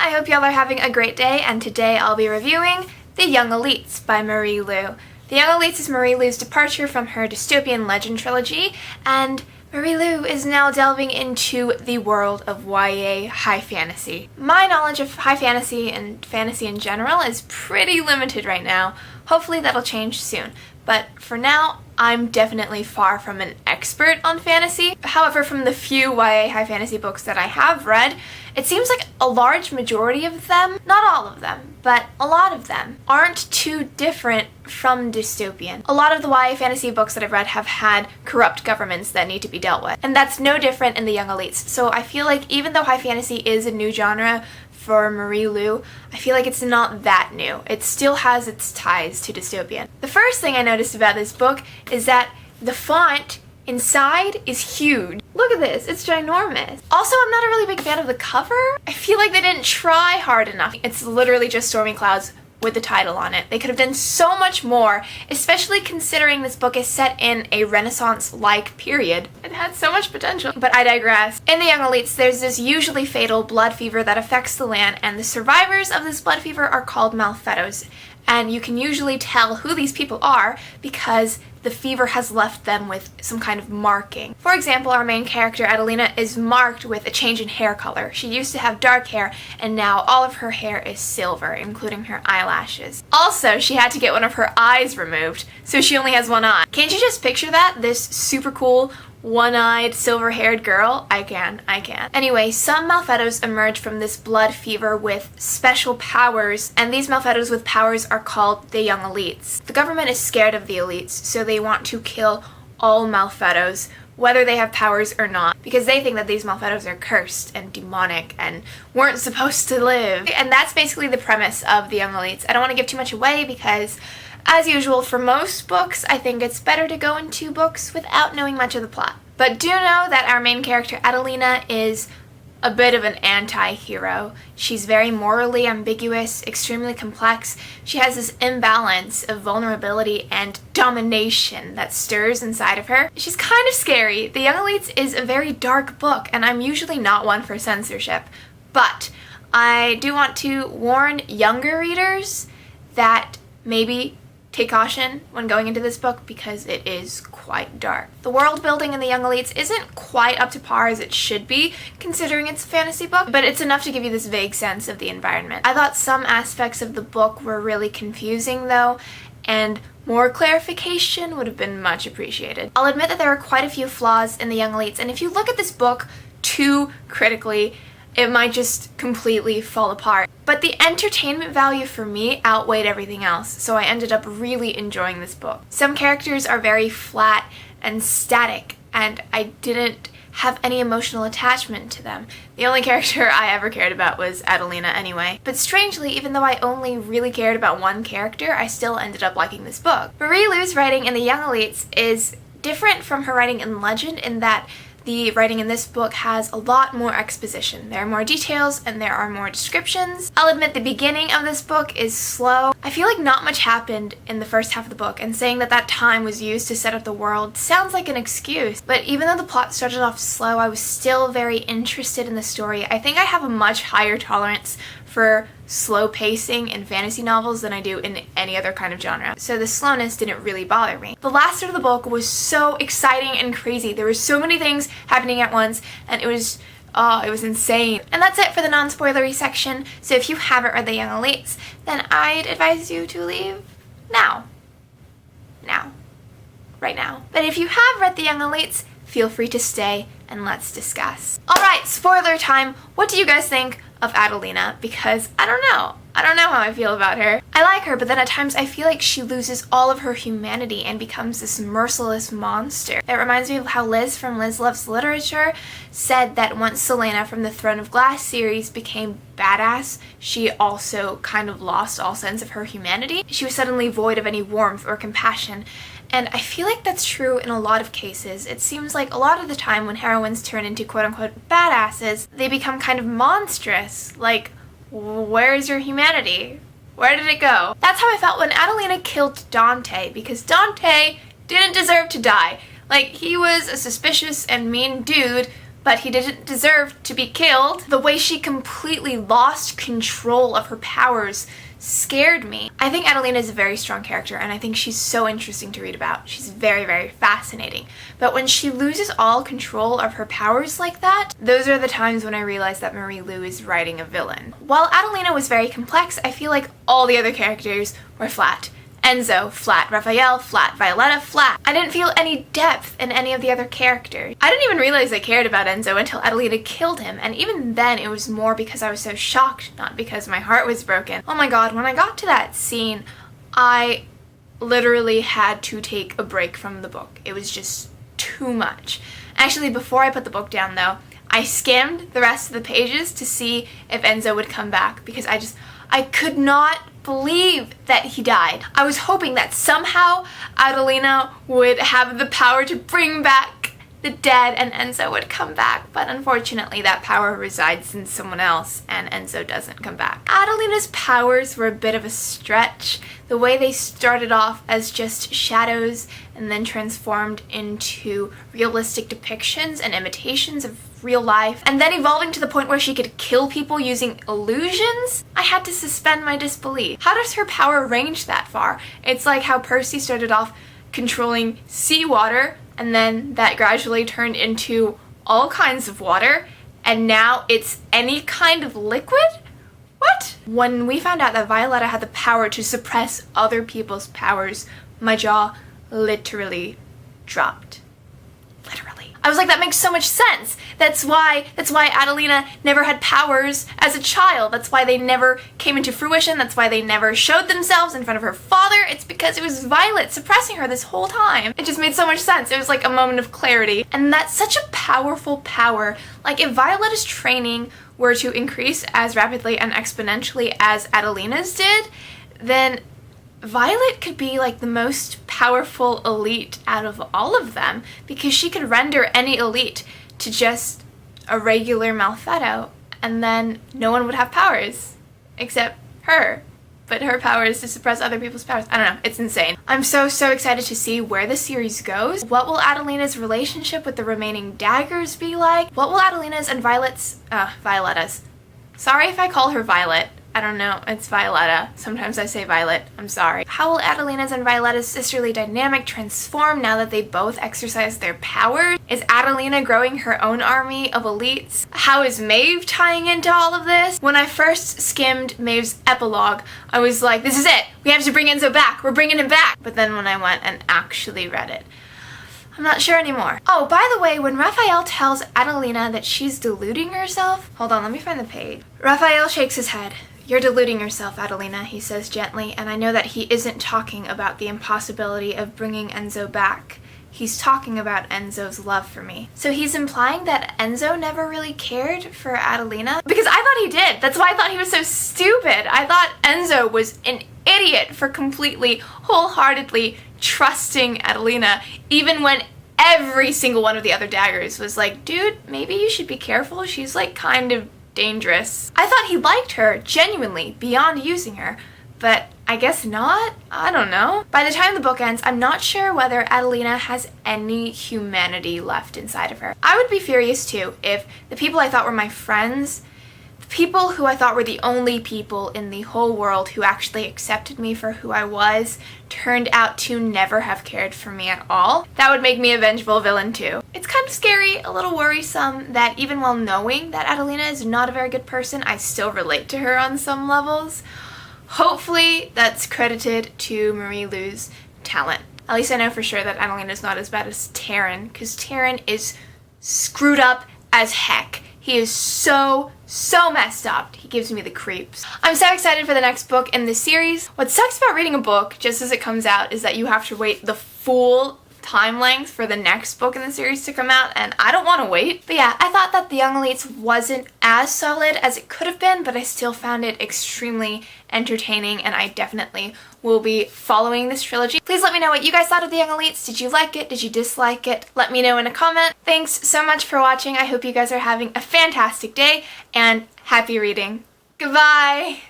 I hope y'all are having a great day, and today I'll be reviewing The Young Elites by Marie Lu. The Young Elites is Marie Lu's departure from her dystopian legend trilogy, and Marie Lu is now delving into the world of YA high fantasy. My knowledge of high fantasy and fantasy in general is pretty limited right now. Hopefully that'll change soon. But for now, I'm definitely far from an expert on fantasy. However, from the few YA high fantasy books that I have read, it seems like a large majority of them, not all of them, but a lot of them, aren't too different from dystopian. A lot of the YA fantasy books that I've read have had corrupt governments that need to be dealt with, and that's no different in The Young Elites. So I feel like even though high fantasy is a new genre for Marie Lu, I feel like it's not that new. It still has its ties to dystopian. The first thing I noticed about this book is that the font inside is huge. Look at this, it's ginormous. Also, I'm not a really big fan of the cover. I feel like they didn't try hard enough. It's literally just stormy clouds with the title on it. They could have done so much more, especially considering this book is set in a Renaissance-like period. It had so much potential, but I digress. In The Young Elites, there's this usually fatal blood fever that affects the land, and the survivors of this blood fever are called Malfettos. And you can usually tell who these people are because the fever has left them with some kind of marking. For example, our main character, Adelina, is marked with a change in hair color. She used to have dark hair, and now all of her hair is silver, including her eyelashes. Also, she had to get one of her eyes removed, so she only has one eye. Can't you just picture that? This super cool, one-eyed, silver-haired girl? I can. Anyway, some Malfettos emerge from this blood fever with special powers, and these Malfettos with powers are called the Young Elites. The government is scared of the elites, so they want to kill all Malfettos, whether they have powers or not, because they think that these Malfettos are cursed and demonic and weren't supposed to live. And that's basically the premise of the Young Elites. I don't want to give too much away because, as usual for most books, I think it's better to go into books without knowing much of the plot. But do know that our main character, Adelina, is a bit of an anti-hero. She's very morally ambiguous, extremely complex. She has this imbalance of vulnerability and domination that stirs inside of her. She's kind of scary. The Young Elites is a very dark book, and I'm usually not one for censorship. But I do want to warn younger readers that maybe take caution when going into this book because it is quite dark. The world building in The Young Elites isn't quite up to par as it should be, considering it's a fantasy book, but it's enough to give you this vague sense of the environment. I thought some aspects of the book were really confusing though, and more clarification would have been much appreciated. I'll admit that there are quite a few flaws in The Young Elites, and if you look at this book too critically, it might just completely fall apart. But the entertainment value for me outweighed everything else, so I ended up really enjoying this book. Some characters are very flat and static, and I didn't have any emotional attachment to them. The only character I ever cared about was Adelina anyway. But strangely, even though I only really cared about one character, I still ended up liking this book. Marie Lu's writing in The Young Elites is different from her writing in Legend in that the writing in this book has a lot more exposition. There are more details and there are more descriptions. I'll admit the beginning of this book is slow. I feel like not much happened in the first half of the book, and saying that that time was used to set up the world sounds like an excuse. But even though the plot started off slow, I was still very interested in the story. I think I have a much higher tolerance for slow pacing in fantasy novels than I do in any other kind of genre, so the slowness didn't really bother me. The last third of the book was so exciting and crazy. There were so many things happening at once, and it was insane. And that's it for the non-spoilery section, so if you haven't read The Young Elites, then I'd advise you to leave now. Right now. But if you have read The Young Elites, feel free to stay and let's discuss. Alright, spoiler time. What do you guys think of Adelina? Because I don't know how I feel about her. I like her, but then at times I feel like she loses all of her humanity and becomes this merciless monster. It reminds me of how Liz from Liz Loves Literature said that once Selena from the Throne of Glass series became badass, she also kind of lost all sense of her humanity. She was suddenly void of any warmth or compassion. And I feel like that's true in a lot of cases. It seems like a lot of the time when heroines turn into quote-unquote badasses, they become kind of monstrous. Like, where's your humanity? Where did it go? That's how I felt when Adelina killed Dante, because Dante didn't deserve to die. Like, he was a suspicious and mean dude but he didn't deserve to be killed. The way she completely lost control of her powers scared me. I think Adelina is a very strong character, and I think she's so interesting to read about. She's very, very fascinating. But when she loses all control of her powers like that, those are the times when I realized that Marie Lu is writing a villain. While Adelina was very complex, I feel like all the other characters were flat. Enzo, flat. Raphael, flat. Violetta, flat. I didn't feel any depth in any of the other characters. I didn't even realize I cared about Enzo until Adelina killed him, and even then it was more because I was so shocked, not because my heart was broken. Oh my god, when I got to that scene, I literally had to take a break from the book. It was just too much. Actually, before I put the book down though, I skimmed the rest of the pages to see if Enzo would come back, because I could not believe that he died. I was hoping that somehow Adelina would have the power to bring back the dead and Enzo would come back, but unfortunately that power resides in someone else and Enzo doesn't come back. Adelina's powers were a bit of a stretch. The way they started off as just shadows and then transformed into realistic depictions and imitations of real life, and then evolving to the point where she could kill people using illusions, I had to suspend my disbelief. How does her power range that far? It's like how Percy started off controlling seawater, and then that gradually turned into all kinds of water, and now it's any kind of liquid? What? When we found out that Violetta had the power to suppress other people's powers, my jaw literally dropped. Literally. I was like, that makes so much sense. That's why Adelina never had powers as a child. That's why they never came into fruition. That's why they never showed themselves in front of her father. It's because it was Violet suppressing her this whole time. It just made so much sense. It was like a moment of clarity. And that's such a powerful power. Like, if Violetta's training were to increase as rapidly and exponentially as Adelina's did, then Violet could be like the most powerful elite out of all of them, because she could render any elite to just a regular Malfetto, and then no one would have powers except her. But her power is to suppress other people's powers. I don't know, it's insane. I'm so excited to see where the series goes. What will Adelina's relationship with the remaining daggers be like? What will Adelina's and Violetta's. Sorry if I call her Violet. I don't know, it's Violetta. Sometimes I say Violet, I'm sorry. How will Adelina's and Violetta's sisterly dynamic transform now that they both exercise their powers? Is Adelina growing her own army of elites? How is Maeve tying into all of this? When I first skimmed Maeve's epilogue, I was like, this is it! We have to bring Enzo back! We're bringing him back! But then when I went and actually read it, I'm not sure anymore. Oh, by the way, when Raphael tells Adelina that she's deluding herself... Hold on, let me find the page. Raphael shakes his head. You're deluding yourself, Adelina, he says gently, and I know that he isn't talking about the impossibility of bringing Enzo back. He's talking about Enzo's love for me. So he's implying that Enzo never really cared for Adelina? Because I thought he did. That's why I thought he was so stupid. I thought Enzo was an idiot for completely, wholeheartedly trusting Adelina, even when every single one of the other daggers was like, dude, maybe you should be careful. She's like kind of dangerous. I thought he liked her, genuinely, beyond using her, but I guess not? I don't know. By the time the book ends, I'm not sure whether Adelina has any humanity left inside of her. I would be furious too if the people I thought were my friends, the people who I thought were the only people in the whole world who actually accepted me for who I was, turned out to never have cared for me at all. That would make me a vengeful villain too. It's kind of scary, a little worrisome, that even while knowing that Adelina is not a very good person, I still relate to her on some levels. Hopefully that's credited to Marie Lu's talent. At least I know for sure that Adelina is not as bad as Taryn, because Taryn is screwed up as heck. He is so messed up. He gives me the creeps. I'm so excited for the next book in this series. What sucks about reading a book just as it comes out is that you have to wait the full time length for the next book in the series to come out, and I don't want to wait. But yeah, I thought that The Young Elites wasn't as solid as it could have been, but I still found it extremely entertaining, and I definitely will be following this trilogy. Please let me know what you guys thought of The Young Elites. Did you like it? Did you dislike it? Let me know in a comment. Thanks so much for watching. I hope you guys are having a fantastic day, and happy reading. Goodbye!